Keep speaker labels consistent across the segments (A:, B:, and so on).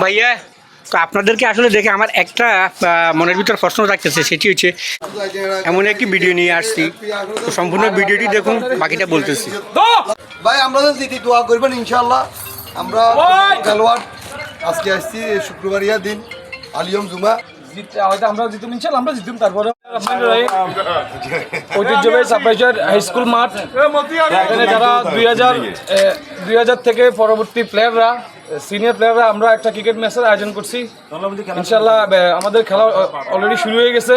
A: ভাইয়া, তো আপনাদেরকে আসলে দেখে আমার একটা মনের ভিতর প্রশ্ন থাকতেছে, সেটি হচ্ছে এমন একটি ভিডিও নিয়ে আসছি, তো সম্পূর্ণ ভিডিওটি দেখুন, বাকিটা বলতেছি।
B: ভাই আমরা যদি দোয়া করবেন ইনশাআল্লাহ। আমরা খেলোয়াড় আজকে আসছি শুক্রবার দিন আলিয়ম জুমা
C: আমরা জিতুম ইনশাআল্লাহ, আমরা জিতুম। তারপরে ঐতিহ্যবাহী সাপ্লাইজার হাই স্কুল মাঠ, এখানে যারা 2000 থেকে পরবর্তী প্লেয়াররা, সিনিয়র প্লেয়াররা, আমরা একটা ক্রিকেট ম্যাচের আয়োজন করছি ইনশাআল্লাহ। আমাদের খেলা অলরেডি শুরু হয়ে গেছে।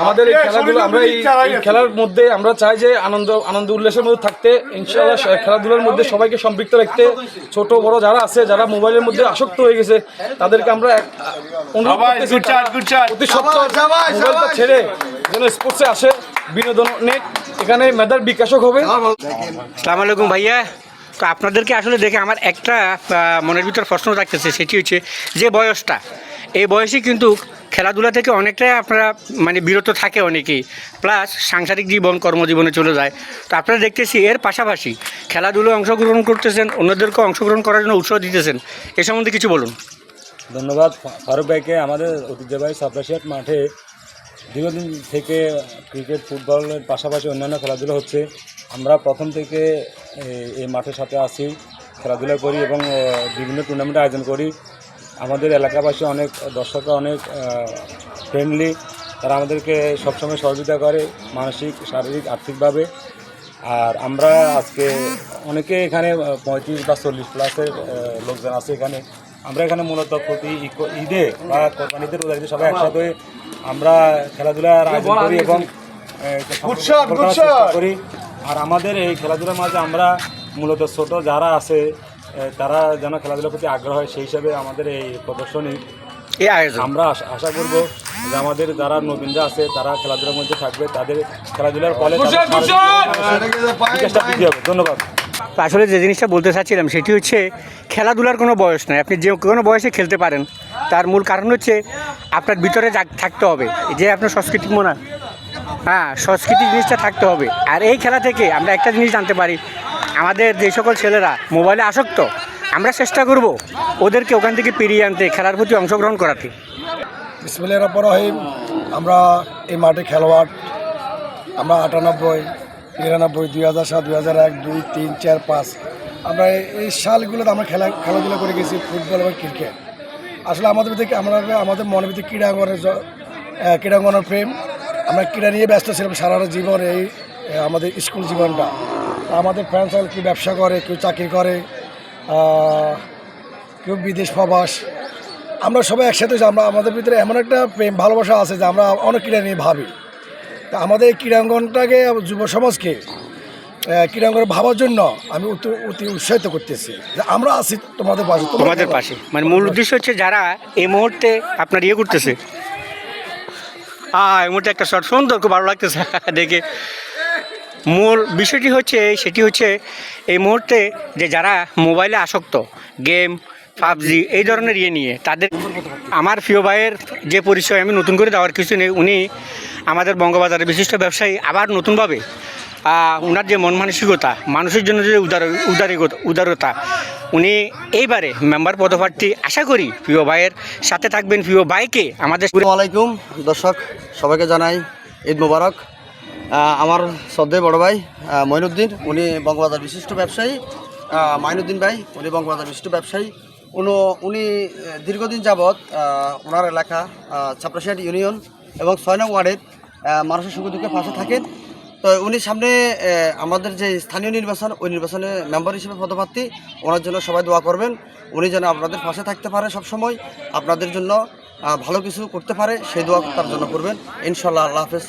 C: আমাদের এই খেলাগুলো, আমরা এই খেলার মধ্যে আমরা চাই যে আনন্দ উল্লাসের মধ্যে থাকতে, ইনশাআল্লাহ খেলাধুলার মধ্যে সবাইকে সম্পৃক্ত রাখতে। ছোট বড় যারা আছে, যারা মোবাইলের মধ্যে আসক্ত হয়ে গেছে, তাদেরকে আমরা অনুরোধ করতেছি প্রতি সপ্তাহে মোবাইলটা ছেড়ে যেন স্পোর্টসে আসে, বিনোদন নেট, এখানে মেধার বিকাশক হবে।
A: আসসালামু আলাইকুম ভাইয়া, তো আপনাদেরকে আসলে দেখে আমার একটা মনের ভিতর প্রশ্ন থাকতেছে, সেটি হচ্ছে যে বয়সটা, এই বয়সে কিন্তু খেলাধুলা থেকে অনেকটাই আপনারা বিরত থাকে অনেকেই, প্লাস সাংসারিক জীবন কর্মজীবনে চলে যায়। তো আপনারা দেখতেছি এর পাশাপাশি খেলাধুলায় অংশগ্রহণ করতেছেন, অন্যদেরকে অংশগ্রহণ করার জন্য উৎসাহ দিতেছেন, এ সম্বন্ধে কিছু বলুন।
D: ধন্যবাদ ফারুক ভাইকে। আমাদের ঐতিহ্যবাহী সাপ্লাইজার মাঠে দীর্ঘদিন থেকে ক্রিকেট, ফুটবলের পাশাপাশি অন্যান্য খেলাধুলা হচ্ছে। আমরা প্রথম থেকে এই মাঠের সাথে আসি, খেলাধুলা করি এবং বিভিন্ন টুর্নামেন্ট আয়োজন করি। আমাদের এলাকাবাসী অনেক, দর্শকরা অনেক ফ্রেন্ডলি, তারা আমাদেরকে সবসময় সহযোগিতা করে মানসিক, শারীরিক, আর্থিকভাবে। আর আমরা আজকে অনেকে এখানে 35 বা 40 প্লাসের লোকজন আছে এখানে। আমরা এখানে মূলত প্রতি ঈদে বা কোরবানিতে, রোজারিতে সবাই একসাথে হয়ে আমরা খেলাধুলার আয়োজন করি এবং করি। আর আমাদের এই খেলাধুলার মাঝে আমরা মূলত ছোট যারা আছে তারা যেন খেলাধুলার প্রতি আগ্রহ হয়, সেই হিসাবে আমাদের এই প্রদর্শনী, এই আয়োজন। আমরা আশা করব যে আমাদের যারা নবীনরা আছে তারা খেলাধুলার মধ্যে থাকবে, তাদের খেলাধুলার ফলে ধন্যবাদ।
A: আসলে যে জিনিসটা বলতে চাচ্ছিলাম সেটি হচ্ছে খেলাধুলার কোনো বয়স নয়, আপনি যে কোনো বয়সে খেলতে পারেন। তার মূল কারণ হচ্ছে আপনার ভিতরে থাকতে হবে যে আপনার সংস্কৃতি সংস্কৃতি জিনিসটা থাকতে হবে। আর এই খেলা থেকে আমরা একটা জিনিস জানতে পারি, আমাদের যে সকল ছেলেরা মোবাইলে আসক্ত, আমরা চেষ্টা করব ওদেরকে ওখান থেকে ফিরিয়ে আনতে, খেলার প্রতি অংশগ্রহণ করাতে।
B: বিসমিল্লাহির রহমানির রহিম। আমরা এই মাঠে খেলোয়াড়, আমরা 98, 99, 2007, 2001, 2, 3, 4, 5, আমরা এই সালগুলোতে আমরা খেলাধুলা করে গেছি, ফুটবল এবং ক্রিকেট। আসলে আমাদের মনের ভিতরে ক্রীড়াঙ্গনের প্রেম, আমরা ক্রীড়া নিয়ে ব্যস্ত ছিলাম সারা জীবন। এই আমাদের স্কুল জীবনটা, আমাদের ফ্রেন্ড সার্কেল কেউ ব্যবসা করে, কেউ চাকরি করে, কেউ বিদেশ প্রবাস, আমরা সবাই একসাথে। আমাদের ভিতরে এমন একটা প্রেম ভালোবাসা আছে যে আমরা অনেক ক্রীড়া নিয়ে ভাবি। তা আমাদের এই ক্রীড়াঙ্গনটাকে, যুব সমাজকে ক্রীড়াঙ্গনে ভাবার জন্য আমি অতি উৎসাহিত করতেছি যে আমরা আছি তোমাদের পাশে।
A: মূল উদ্দেশ্য হচ্ছে যারা এই মুহূর্তে আপনার করতেছে, এই মুহূর্তে একটা শর্ট সুন্দর, খুব ভালো লাগতেছে দেখে। মূল বিষয়টি হচ্ছে সেটি হচ্ছে এই মুহূর্তে যে যারা মোবাইলে আসক্ত, গেম, পাবজি এই ধরনের নিয়ে, তাদের আমার প্রিয় ভাইয়ের যে পরিচয় আমি নতুন করে দেওয়ার কিছু নেই। উনি আমাদের বঙ্গবাজারের বিশিষ্ট ব্যবসায়ী, আবার নতুনভাবে ওনার যে মন মানসিকতা, মানুষের জন্য যে উদারতা, উনি এইবারে মেম্বার পদপ্রার্থী। আশা করি প্রিয় ভাইয়ের সাথে থাকবেন, প্রিয় ভাইকে আমাদের।
E: আসসালামু আলাইকুম দর্শক, সবাইকে জানাই ঈদ মোবারক। আমার শ্রদ্ধেয় বড় ভাই মঈনুদ্দিন, উনি বঙ্গবাজার বিশিষ্ট ব্যবসায়ী। মাইনুদ্দিন ভাই, উনি বঙ্গবাজার বিশিষ্ট ব্যবসায়ী। উনি দীর্ঘদিন যাবৎ ওনার এলাকা ছাপড়াশিয়াট ইউনিয়ন এবং 6 নং ওয়ার্ডের মানুষের সুখ দুঃখে পাশে থাকেন। তো উনি সামনে আমাদের যে স্থানীয় নির্বাচন, ওই নির্বাচনে মেম্বার হিসেবে পদপ্রার্থী। ওনার জন্য সবাই দোয়া করবেন, উনি যেন আপনাদের পাশে থাকতে পারে, সবসময় আপনাদের জন্য ভালো কিছু করতে পারে, সেই দোয়া তার জন্য করবেন ইনশাআল্লাহ। আল্লাহ হাফেজ।